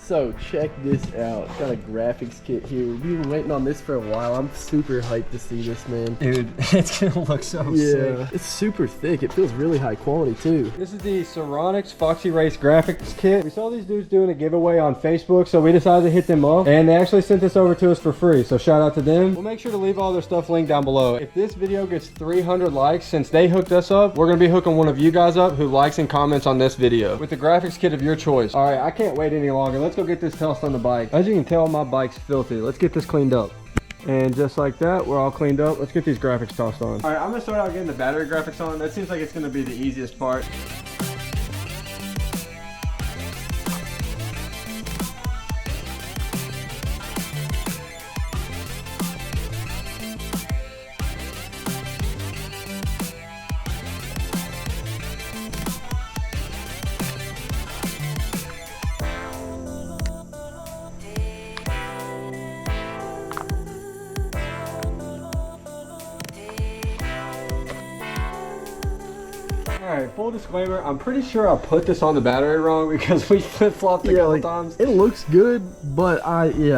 So check this out. Got a graphics kit here. We've been waiting on this for a while. I'm super hyped to see this, man. Dude, it's gonna look so sick. It's super thick. It feels really high quality too. This is the Sironix Foxy Race graphics kit. We saw these dudes doing a giveaway on Facebook, so we decided to hit them up, and they actually sent this over to us for free, so shout out to them. We'll make sure to leave all their stuff linked down below. If this video gets 300 likes, since they hooked us up, we're gonna be hooking one of you guys up who likes and comments on this video with the graphics kit of your choice. All right, I can't wait any longer. Let's go get this tossed on the bike. As you can tell, my bike's filthy. Let's get this cleaned up. And just like that, we're all cleaned up. Let's get these graphics tossed on. All right, I'm gonna start out getting the battery graphics on. That seems like it's gonna be the easiest part. Alright, full disclaimer, I'm pretty sure I put this on the battery wrong because we flip-flopped a couple times. It looks good, but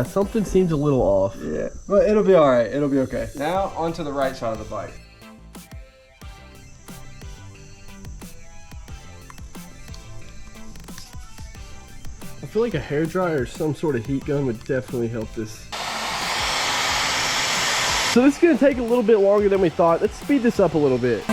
something seems a little off. Yeah, but it'll be alright, it'll be okay. Now, onto the right side of the bike. I feel like a hairdryer or some sort of heat gun would definitely help this. So this is going to take a little bit longer than we thought. Let's speed this up a little bit.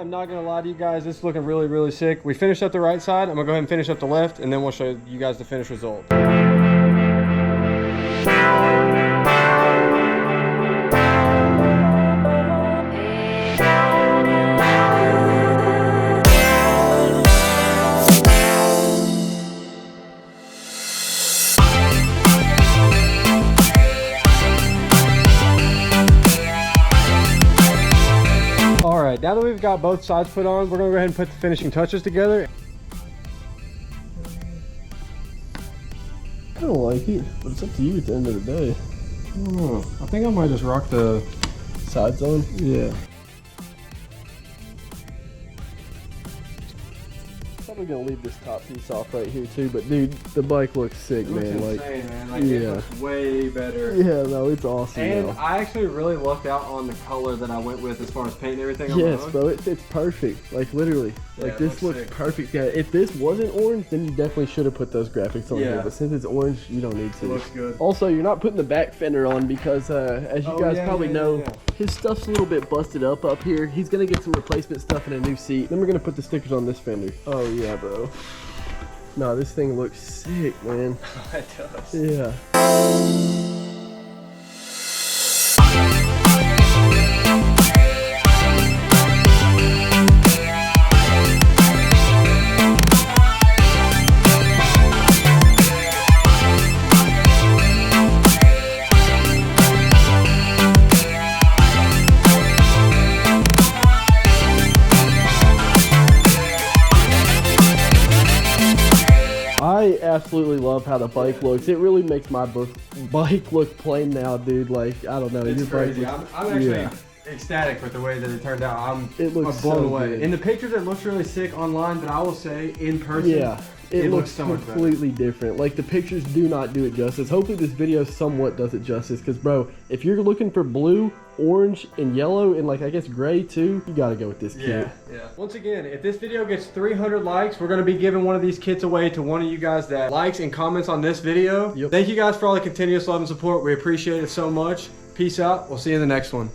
Not gonna lie to you guys, this is looking really sick. We finished up the right side. I'm gonna go ahead and finish up the left, and then we'll show you guys the finished result. Alright, now that we've got both sides put on, we're going to go ahead and put the finishing touches together. I don't like it, but it's up to you at the end of the day. I think I might just rock the sides on. Yeah. Probably gonna leave this top piece off right here too, but dude, the bike looks sick, it looks man. Insane, man. Like, it looks way better. Yeah, no, it's awesome. And now. I actually really lucked out on the color that I went with as far as paint and everything. Yes, bro, it's perfect. Like literally, like this looks perfect. Yeah, if this wasn't orange, then you definitely should have put those graphics on here. But since it's orange, you don't need to. It looks good. Also, you're not putting the back fender on because, as you guys probably know, his stuff's a little bit busted up here. He's gonna get some replacement stuff and a new seat. Then we're gonna put the stickers on this fender. Oh yeah, bro. No, this thing looks sick, man. It does. Yeah. I absolutely love how the bike looks. It really makes my bike look plain now, dude. Like, I don't know. It's crazy. I'm actually ecstatic with the way that it turned out. I'm blown away. Good. In the pictures, it looks really sick online, but I will say, in person, it looks so much better. Completely different. Like, the pictures do not do it justice. Hopefully this video somewhat does it justice, because bro, if you're looking for blue, orange, and yellow, and like I guess gray too, you gotta go with this kit. Yeah. Once again, if this video gets 300 likes, we're gonna be giving one of these kits away to one of you guys that likes and comments on this video. Thank you guys for all the continuous love and support. We appreciate it so much. Peace out. We'll see you in the next one.